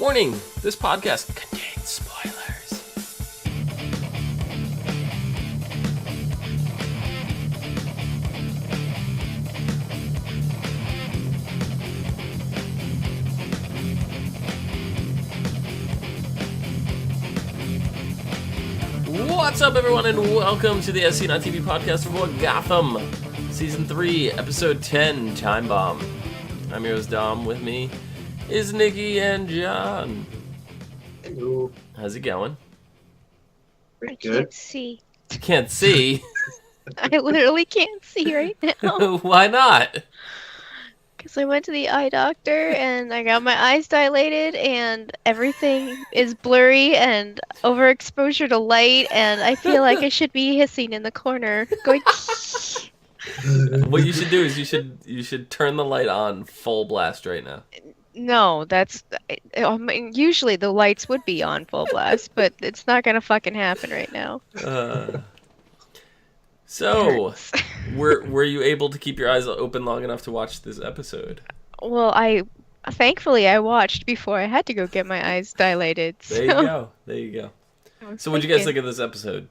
Warning, this podcast contains spoilers. What's up, everyone, and welcome to the ASOTV podcast for Gotham, Season 3, Episode 10, Time Bomb. I'm your host, Dom. With me is Nikki and John. Hello. How's it going? Pretty good. Can't see. You can't see? I literally can't see right now. Why not? Because I went to the eye doctor and I got my eyes dilated and everything is blurry and overexposure to light and I feel like I should be hissing in the corner going What you should do is you should turn the light on full blast right now. No, I mean, usually the lights would be on full blast, but it's not gonna fucking happen right now. So, were you able to keep your eyes open long enough to watch this episode? Well, thankfully I watched before I had to go get my eyes dilated. There you go. There you go. So what'd you guys think of this episode?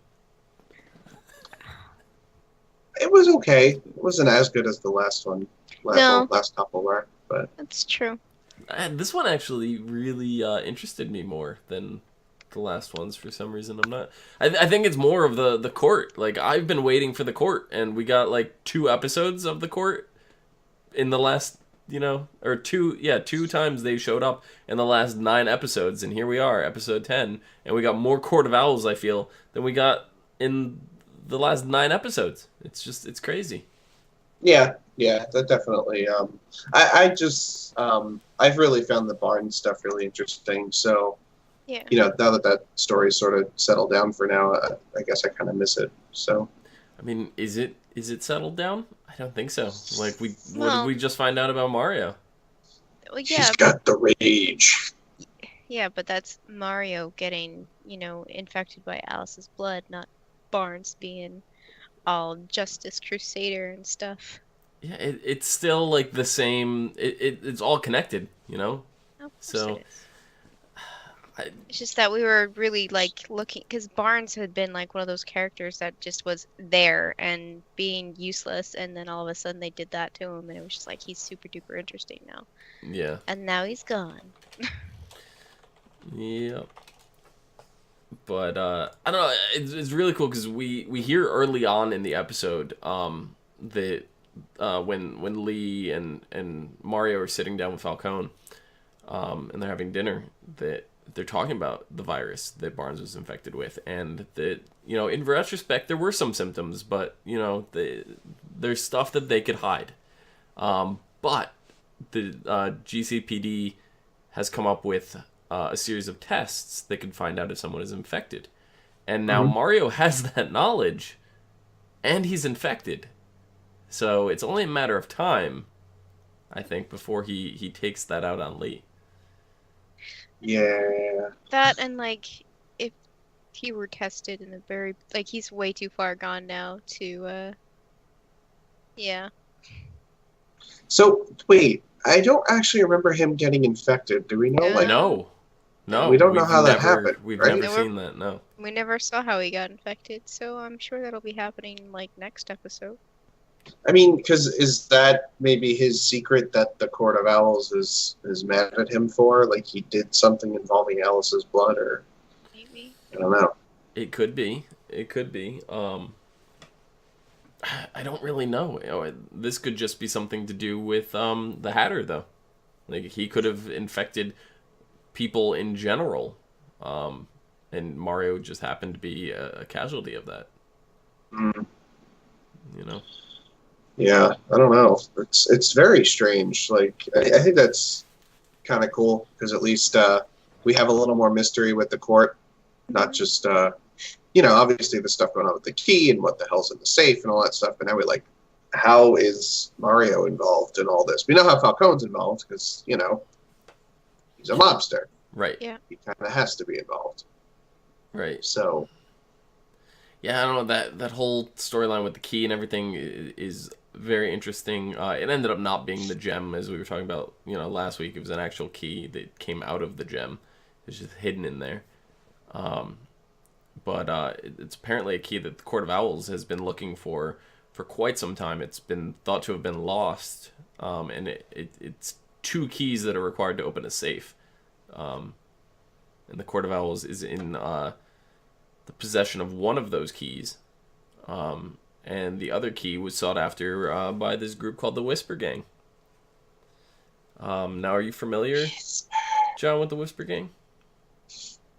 It was okay. It wasn't as good as the last one. No. Last couple were, but That's true. This one actually really interested me more than the last ones for some reason. I think it's more of the court. Like, I've been waiting for the court, and we got like 2 episodes of the court in the last, or two times they showed up in the last 9 episodes, and here we are, episode 10, and we got more Court of Owls, I feel, than we got in the last 9 episodes. It's crazy. yeah, that definitely. I've really found the Barn stuff really interesting. So, Yeah. Now that story's sort of settled down for now, I guess I kind of miss it. So, I mean, is it settled down? I don't think so. Like, what Well- did we just find out about Mario? Well, she's got the rage. yeah, but that's Mario getting, infected by Alice's blood, not Barnes being all Justice Crusader and stuff. Yeah, it's still like the same. It's all connected, Of course So, it is. It's just that we were really looking, because Barnes had been like one of those characters that just was there and being useless, and then all of a sudden they did that to him, and it was just like he's super duper interesting now. Yeah. And now he's gone. Yep. But I don't know. It's really cool because we hear early on in the episode that when Lee and Mario are sitting down with Falcone and they're having dinner, that they're talking about the virus that Barnes was infected with, and that in retrospect there were some symptoms, but there's stuff that they could hide. But the GCPD has come up with a series of tests that can find out if someone is infected. And now Mario has that knowledge, and he's infected. So it's only a matter of time, I think, before he takes that out on Lee. Yeah. That and if he were tested in a very he's way too far gone now to yeah. So wait, I don't actually remember him getting infected. Do we know? No. No. We don't know we've how that happened, We've right? never seen that. No. We never saw how he got infected, so I'm sure that'll be happening next episode. I mean, because is that maybe his secret that the Court of Owls is mad at him for? Like he did something involving Alice's blood, or Maybe. I don't know. It could be. It could be. I don't really know. This could just be something to do with the Hatter, though. Like, he could have infected people in general, and Mario just happened to be a casualty of that. Mm. Yeah, I don't know. It's very strange. Like I think that's kind of cool because at least we have a little more mystery with the court, not just obviously the stuff going on with the key and what the hell's in the safe and all that stuff. But now we're like, how is Mario involved in all this? We know how Falcone's involved because he's a mobster. right. Yeah. He kind of has to be involved. Right. So. Yeah, I don't know, that whole storyline with the key and everything is very interesting. It ended up not being the gem, as we were talking about, last week. It was an actual key that came out of the gem. It's just hidden in there. But it's apparently a key that the Court of Owls has been looking for quite some time. It's been thought to have been lost, and it's 2 keys that are required to open a safe. And the Court of Owls is in the possession of one of those keys, and the other key was sought after by this group called the Whisper Gang. Now, are you familiar, John, with the Whisper Gang?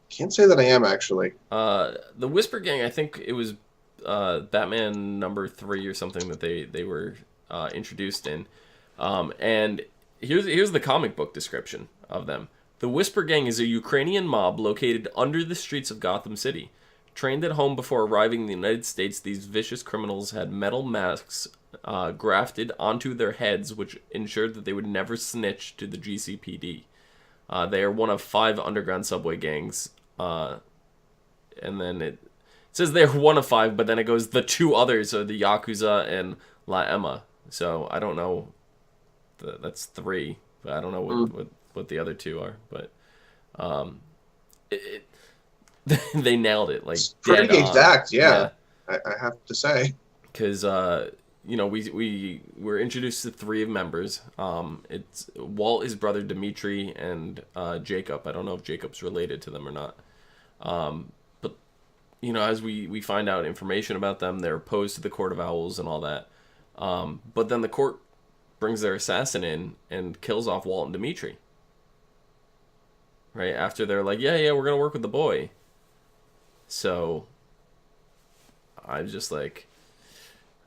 Can't say that I am, actually. The Whisper Gang, I think it was Batman #3 or something that they were introduced in. And here's the comic book description of them. The Whisper Gang is a Ukrainian mob located under the streets of Gotham City. Trained at home before arriving in the United States, these vicious criminals had metal masks grafted onto their heads, which ensured that they would never snitch to the GCPD. They are one of 5 underground subway gangs. And then it says they're one of 5, but then it goes, the 2 others are the Yakuza and La Emma. So I don't know. That's 3, but I don't know what the other 2 are. But they nailed it. Like, it's pretty exact, yeah. I have to say. Because, we were introduced to 3 of members. It's Walt, his brother Dimitri, and Jacob. I don't know if Jacob's related to them or not. But, as we find out information about them, they're opposed to the Court of Owls and all that. But then the court brings their assassin in and kills off Walt and Dimitri. Right? After they're like, yeah, we're going to work with the boy. So, I'm just like,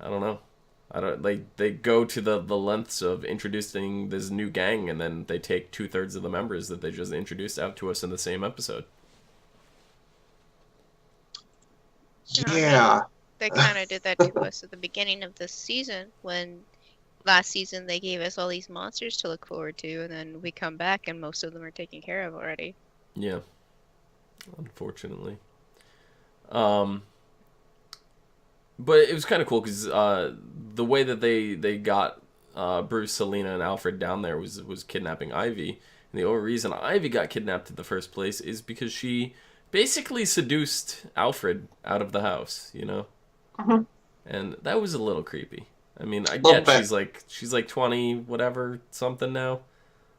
I don't know. They go to the lengths of introducing this new gang, and then they take 2/3 of the members that they just introduced out to us in the same episode. Yeah. They kind of did that to us at the beginning of this season, when last season they gave us all these monsters to look forward to, and then we come back and most of them are taken care of already. Yeah. Unfortunately. But it was kind of cool because the way that they got Bruce, Selina, and Alfred down there was kidnapping Ivy. And the only reason Ivy got kidnapped in the first place is because she basically seduced Alfred out of the house, Uh-huh. And that was a little creepy. I mean, I get she's like 20, whatever, something now.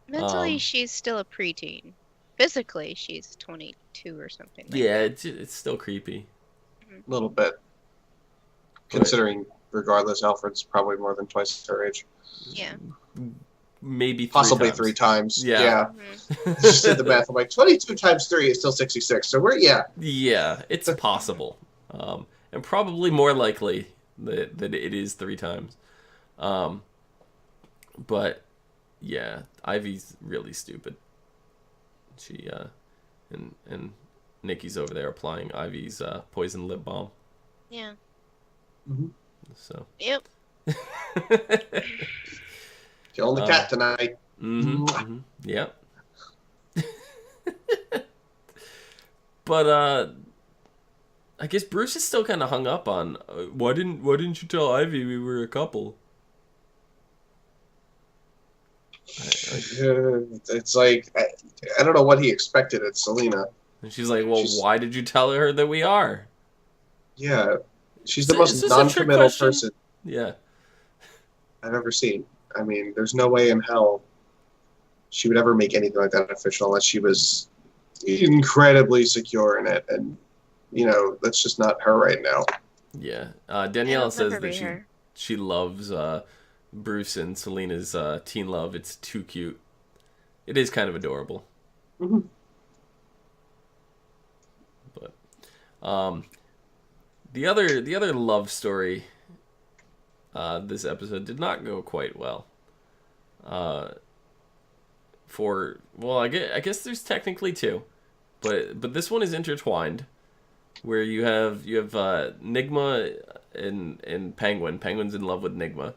Mentally, she's still a preteen. Physically, she's 22 or something. It's still creepy. A little bit. Considering, regardless, Alfred's probably more than twice her age. Yeah. Maybe possibly 3 times. Yeah. Mm-hmm. Just did the math. I'm like, 22 times 3 is still 66. So Yeah, it's possible. And probably more likely that it is 3 times. But yeah, Ivy's really stupid. She and Nikki's over there applying Ivy's poison lip balm. Yeah. Mm-hmm. So. Yep. Killing the cat tonight. Mm-hmm, mm-hmm. Yep. But I guess Bruce is still kind of hung up on why didn't you tell Ivy we were a couple? It's like I don't know what he expected at Selina. And she's like, well, why did you tell her that we are? Yeah, she's the most non-committal person. Yeah, I've ever seen. I mean, there's no way in hell she would ever make anything like that official unless she was incredibly secure in it, and that's just not her right now. Yeah, Danielle says that she loves Bruce and Selena's teen love. It's too cute. It is kind of adorable. Mm-hmm. But the other love story this episode did not go quite well. I guess there's technically 2, but this one is intertwined, where you have Nigma and Penguin. Penguin's in love with Nigma,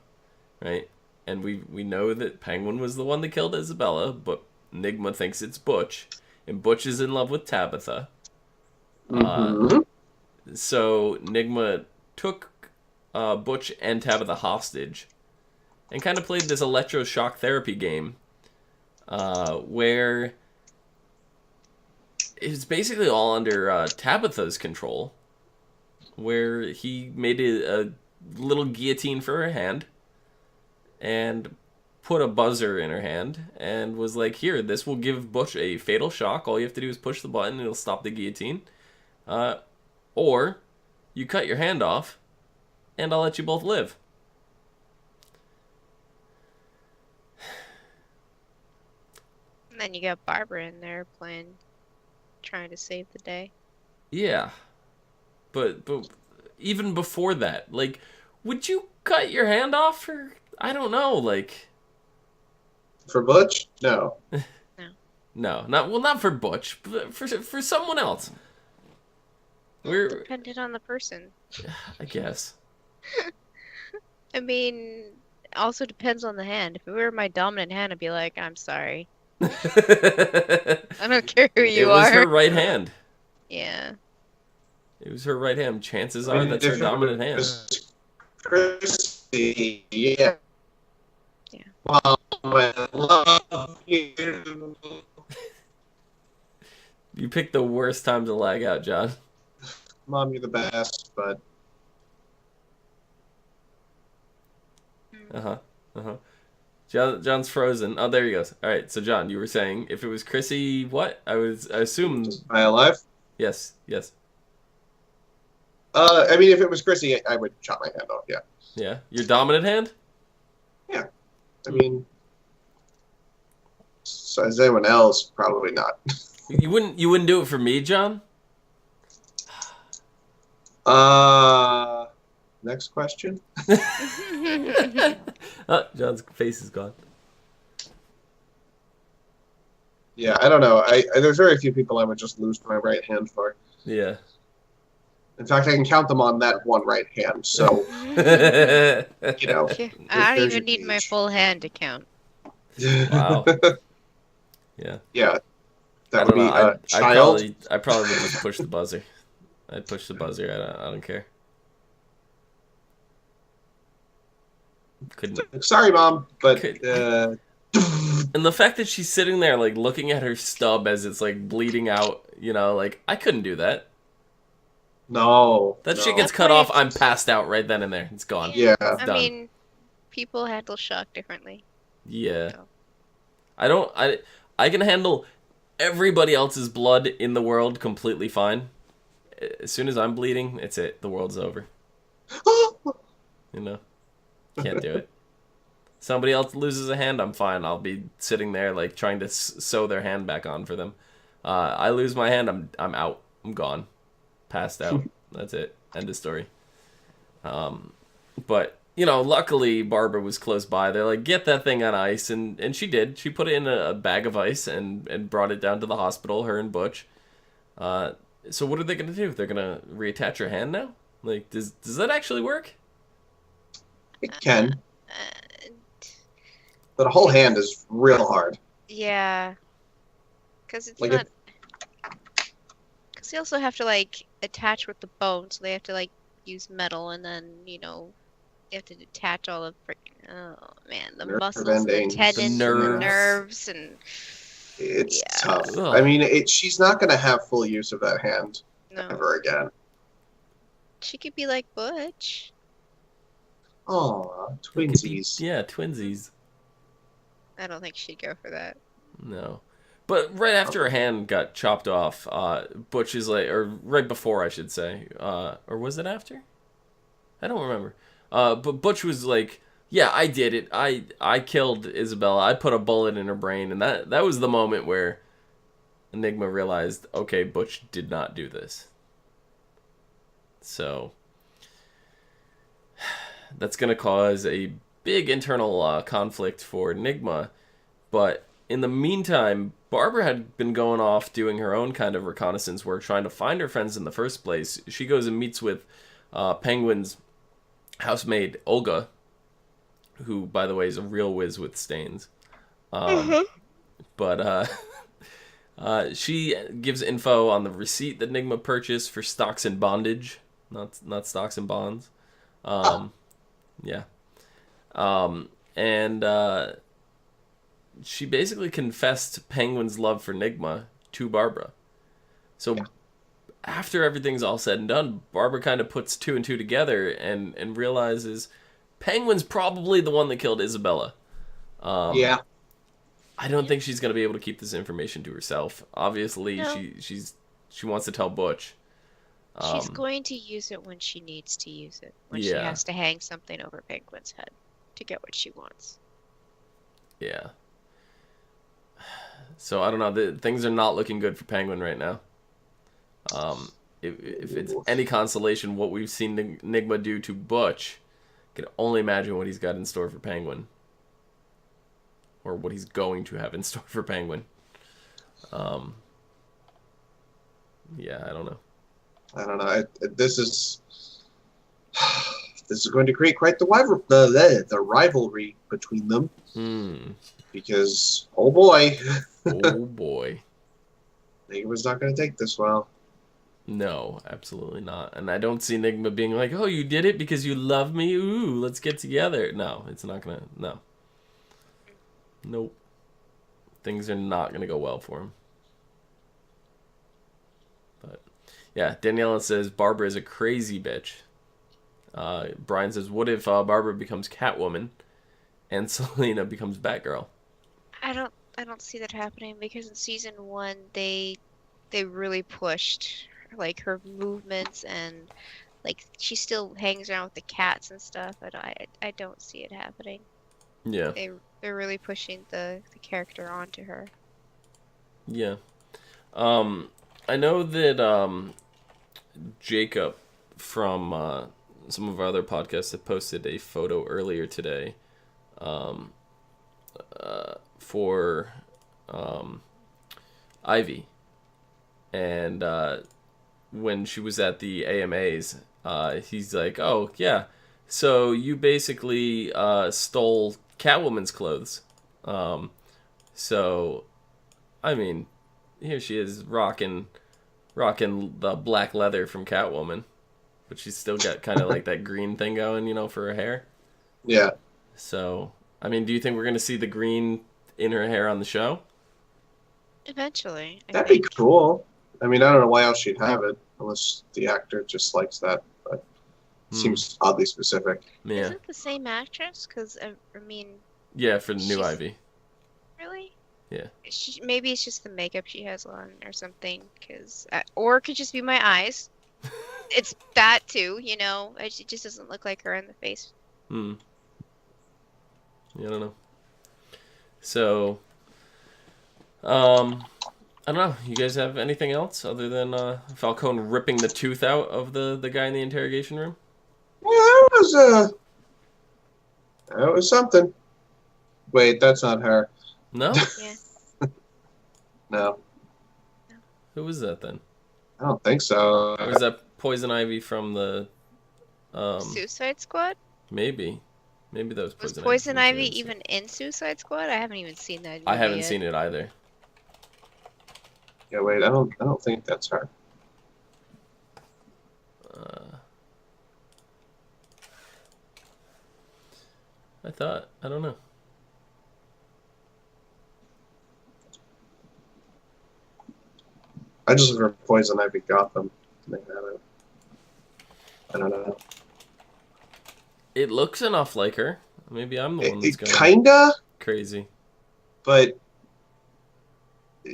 right? And we know that Penguin was the one that killed Isabella, but Nigma thinks it's Butch, and Butch is in love with Tabitha. Mm-hmm. So Nigma took Butch and Tabitha hostage and kind of played this electroshock therapy game where it was basically all under Tabitha's control, where he made a little guillotine for her hand and put a buzzer in her hand and was like, here, this will give Butch a fatal shock. All you have to do is push the button and it'll stop the guillotine. Or you cut your hand off and I'll let you both live. And then you got Barbara in there trying to save the day. Yeah. But even before that, like, would you cut your hand off for, I don't know, like... For Butch? No. No, not for Butch, but for someone else. Dependent on the person. I guess. I mean, also depends on the hand. If it were my dominant hand, I'd be like, I'm sorry. I don't care who you are. It was her right hand. Yeah. It was her right hand. Chances are that's her dominant hand. Chrissy, yeah. Yeah. Mom, I love you. You picked the worst time to lag out, John. Mom, you're the best, but... John's frozen. Oh, there he goes. All right, so John, you were saying if it was Chrissy, what? I assume. Am I alive? Yes. I mean, if it was Chrissy, I would chop my hand off, yeah. Yeah, your dominant hand? Yeah. I mean, so as anyone else, probably not. You wouldn't do it for me, John? Next question. Oh, John's face is gone. Yeah, I don't know. There's very few people I would just lose my right hand for. Yeah. In fact, I can count them on that one right hand. So, you know, I don't even need my full hand to count. Wow. Yeah. Yeah. That would be a child. I probably would just push the buzzer. I'd push the buzzer. I don't care. Couldn't. Sorry, Mom, but and the fact that she's sitting there like looking at her stub as it's like bleeding out, you know, like I couldn't do that. No. That shit gets cut off, I'm passed out right then and there. It's gone. Yeah. It's done. I mean, people handle shock differently. Yeah. So. I can handle everybody else's blood in the world completely fine. As soon as I'm bleeding, it's it. The world's over. You know? Can't do it. Somebody else loses a hand, I'm fine. I'll be sitting there like trying to sew their hand back on for them. I lose my hand, I'm out. I'm gone. Passed out. That's it. End of story. But, you know, luckily Barbara was close by. They're like, get that thing on ice, and she did. She put it in a bag of ice and brought it down to the hospital, her and Butch. So what are they gonna do? They're gonna reattach her hand now? Like, does that actually work? It can. But a whole hand is real hard. Yeah. Because it's like not... Because they also have to, like, attach with the bone, so they have to, like, use metal, and then, you know, they have to detach all the freaking... Oh, man. The muscles, the tendons, the nerves, and... It's tough. Ugh. I mean, she's not going to have full use of that hand ever again. She could be like Butch. Aw, twinsies. Yeah, twinsies. I don't think she'd go for that. No. But right after her hand got chopped off, Butch is like, or right before, I should say, or was it after? I don't remember. But Butch was like, yeah, I did it. I killed Isabella. I put a bullet in her brain, and that was the moment where Enigma realized, okay, Butch did not do this. So that's going to cause a big internal conflict for Enigma. But in the meantime, Barbara had been going off doing her own kind of reconnaissance work, trying to find her friends in the first place. She goes and meets with Penguin's housemaid, Olga, who, by the way, is a real whiz with stains. But she gives info on the receipt that Enigma purchased for stocks in bondage, not stocks and bonds. Yeah. and she basically confessed Penguin's love for Nigma to Barbara. So after everything's all said and done, Barbara kind of puts two and two together and realizes Penguin's probably the one that killed Isabella. Yeah. I don't think she's going to be able to keep this information to herself. Obviously, No. she wants to tell Butch. She's going to use it when she needs to use it. When she Yeah. has to hang something over Penguin's head to get what she wants. Yeah. So I don't know. Things are not looking good for Penguin right now. If it's any consolation, what we've seen Nigma do to Butch, I can only imagine what he's got in store for Penguin, or what he's going to have in store for Penguin. Yeah, I don't know. I don't know. This is going to create quite the rivalry between them. Because, oh boy. Oh boy. Nigma's not going to take this well. No, absolutely not. And I don't see Nigma being like, oh, you did it because you love me? Ooh, let's get together. No, it's not going to. No. Nope. Things are not going to go well for him. But, yeah, Daniela says Barbara is a crazy bitch. Brian says, what if Barbara becomes Catwoman and Selena becomes Batgirl? I don't see that happening because in season 1 they really pushed like her movements and like she still hangs around with the cats and stuff. But I don't see it happening. Yeah. They're really pushing the character onto her. Yeah. I know that Jacob from some of our other podcasts had posted a photo earlier today for Ivy. And when she was at the AMAs, he's like, oh, yeah, so you basically stole Catwoman's clothes. So, I mean, here she is rocking the black leather from Catwoman. But she's still got kind of like that green thing going, for her hair. Yeah. So, I mean, do you think we're going to see the green in her hair on the show? Eventually. That'd be cool. I mean, I don't know why else she'd have it, unless the actor just likes that, but it seems oddly specific. Yeah. Is it the same actress? Because, I mean... Yeah, for the new Ivy. Really? Yeah. Maybe it's just the makeup she has on or something, or it could just be my eyes. It's that too, it just doesn't look like her in the face. Yeah, I don't know. So, I don't know. You guys have anything else other than Falcone ripping the tooth out of the guy in the interrogation room? Yeah, that was something. Wait, that's not her. No? Yeah. No. Who was that then? I don't think so. Or was that Poison Ivy from the Suicide Squad? Maybe that was Was Poison Poison Ivy Ivy even in Suicide Squad? I haven't even seen that. I haven't yet. seen it either. Yeah, wait, I don't think that's her. I don't know. I just look for Poison Ivy Gotham. I don't know. It looks enough like her. Maybe I'm the one that's going kinda crazy. But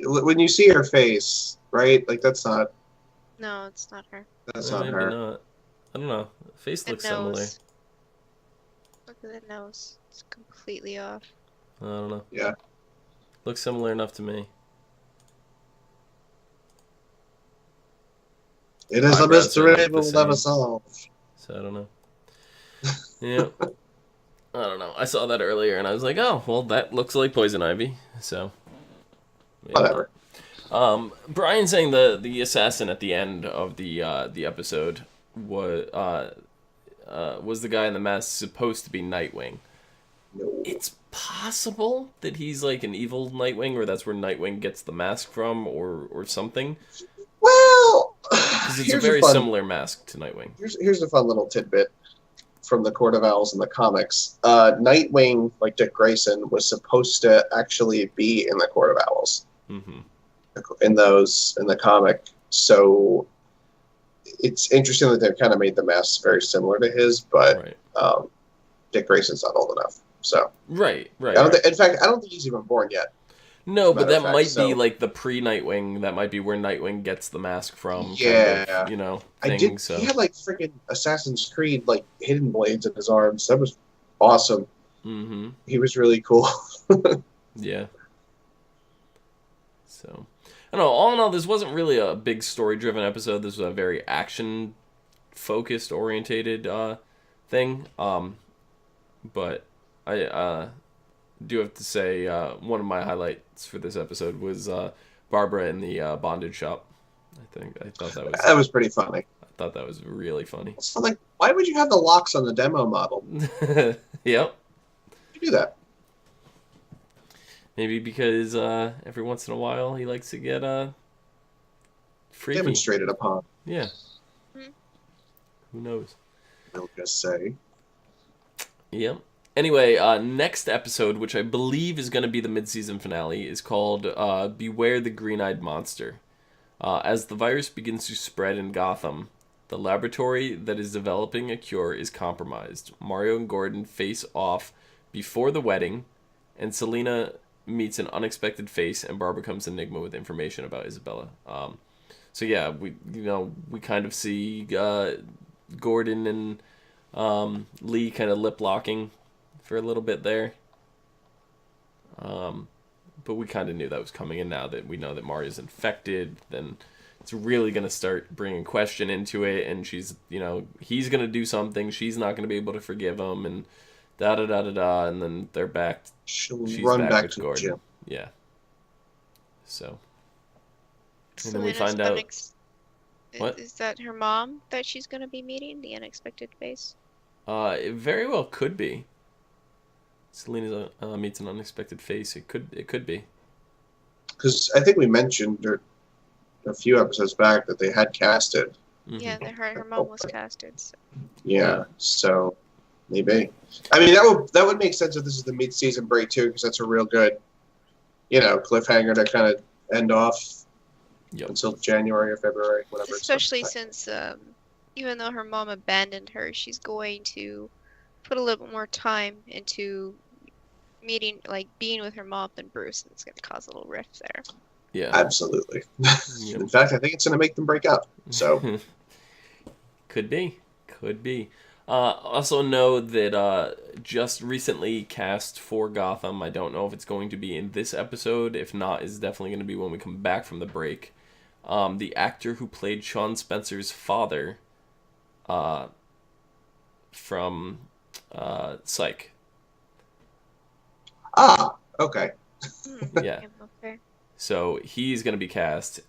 when you see her face, right? Like that's not. No, it's not her. That's Well, not maybe her. not. I don't know. The face The looks nose. similar. Look at the nose. It's completely off. I don't know. Yeah. Looks similar enough to me. It is a Eyebrows mystery are like the we'll never same. solve. So I don't know. Yeah. I don't know. I saw that earlier and I was like, oh, well, that looks like Poison Ivy. So. maybe Whatever. not. Brian saying the assassin at the end of the episode was the guy in the mask supposed to be Nightwing. No. It's possible that he's like an evil Nightwing, or that's where Nightwing gets the mask from, or something. Well, Because it's a very similar mask to Nightwing. Here's a fun little tidbit. from the Court of Owls in the comics. Nightwing, like Dick Grayson, was supposed to actually be in the Court of Owls in the comic. So it's interesting that they've kind of made the mask very similar to his, but Dick Grayson's not old enough. So right. In fact, I don't think he's even born yet. No, but that might be like the pre-Nightwing. That might be where Nightwing gets the mask from. Yeah, kind of, you know, thing. So he had like freaking Assassin's Creed like hidden blades in his arms. That was awesome. Mm-hmm. He was really cool. Yeah. So, I don't know. All in all, this wasn't really a big story-driven episode. This was a very action-focused, orientated thing. But I do have to say one of my highlights for this episode was Barbara in the bondage shop. I thought that was pretty funny. I thought that was really funny. So, like, why would you have the locks on the demo model? Yep. You do that. Maybe because every once in a while he likes to get freaky. Demonstrated upon. Yeah. Who knows? I'll just say. Yep. Anyway, next episode, which I believe is going to be the mid-season finale, is called Beware the Green-Eyed Monster. As the virus begins to spread in Gotham, the laboratory that is developing a cure is compromised. Mario and Gordon face off before the wedding, and Selina meets an unexpected face, and Barbara comes to Enigma with information about Isabella. So yeah, we kind of see Gordon and Lee kind of lip-locking for a little bit there. But we kind of knew that was coming, and now that we know that Mario's infected, then it's really going to start bringing question into it, and she's, he's going to do something, she's not going to be able to forgive him, and da-da-da-da-da, and then they're back. She's run back with to Gordon. the gym. Yeah. So. And So then we find out... What? Is that her mom that she's going to be meeting, the unexpected face? It very well could be. Selena meets an unexpected face. It could be. Because I think we mentioned a few episodes back that they had casted. Mm-hmm. Yeah, her mom was casted. So. Yeah, so maybe. I mean, that would make sense if this is the mid-season break too, because that's a real good, cliffhanger to kind of end off until January or February, whatever. Especially since, even though her mom abandoned her, she's going to put a little bit more time into being with her mom than Bruce, and it's going to cause a little rift there. Yeah, absolutely. In fact, I think it's going to make them break up. So could be. Also know that just recently cast for Gotham. I don't know if it's going to be in this episode. If not, it's definitely going to be when we come back from the break. The actor who played Sean Spencer's father, from Psych. Ah, okay. Yeah. So he's going to be cast,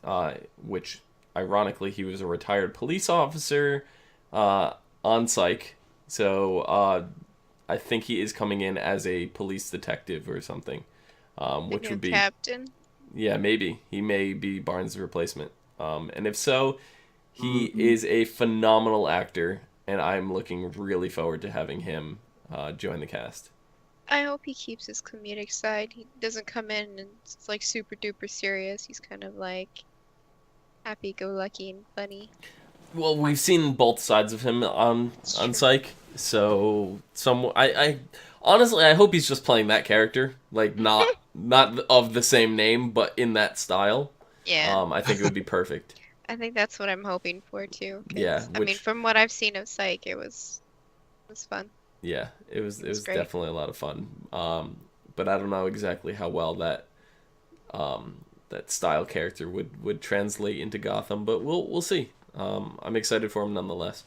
which ironically he was a retired police officer on Psych. So I think he is coming in as a police detective or something, which would be captain. Yeah, maybe he may be Barnes' replacement. And if so, he is a phenomenal actor, and I'm looking really forward to having him join the cast. I hope he keeps his comedic side. He doesn't come in and it's like super duper serious. He's kind of like happy-go-lucky and funny. Well, we've seen both sides of him on Psych, so I honestly I hope he's just playing that character, like not of the same name, but in that style. Yeah. I think it would be perfect. I think that's what I'm hoping for too. Yeah. I mean, from what I've seen of Psych, it was fun. Yeah, it was great. definitely a lot of fun. But I don't know exactly how well that style character would translate into Gotham, but we'll see. I'm excited for him nonetheless.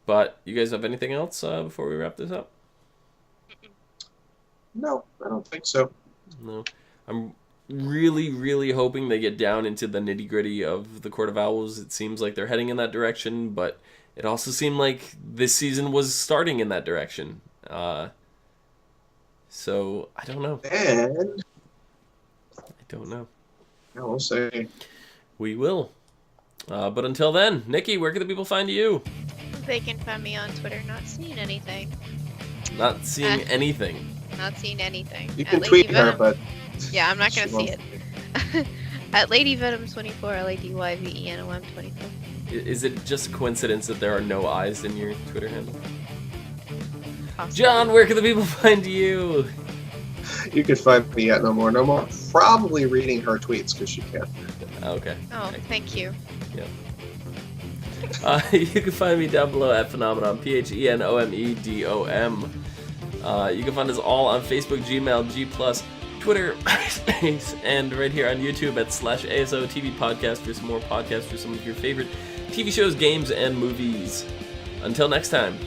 But you guys have anything else before we wrap this up? No, I don't think so. No. I'm really, really hoping they get down into the nitty-gritty of the Court of Owls. It seems like they're heading in that direction, but it also seemed like this season was starting in that direction. So, I don't know. And I don't know. I will say. We will. But until then, Nikki, where can the people find you? They can find me on Twitter, not seeing anything. Not seeing anything. Not seeing anything. You can tweet her, but yeah, I'm not gonna she see won't. it. At LadyVenom24, LadyVenom24. Is it just a coincidence that there are no eyes in your Twitter handle? Possibly. John, where can the people find you? You can find me at No More. Probably reading her tweets because she can. Okay. Oh, thank you. Yep. You can find me down below at Phenomenon, PHENOMEDOM. You can find us all on Facebook, Gmail, G+, Twitter, and right here on YouTube at /ASOTV podcast for some more podcasts for some of your favorite TV shows, games, and movies. Until next time.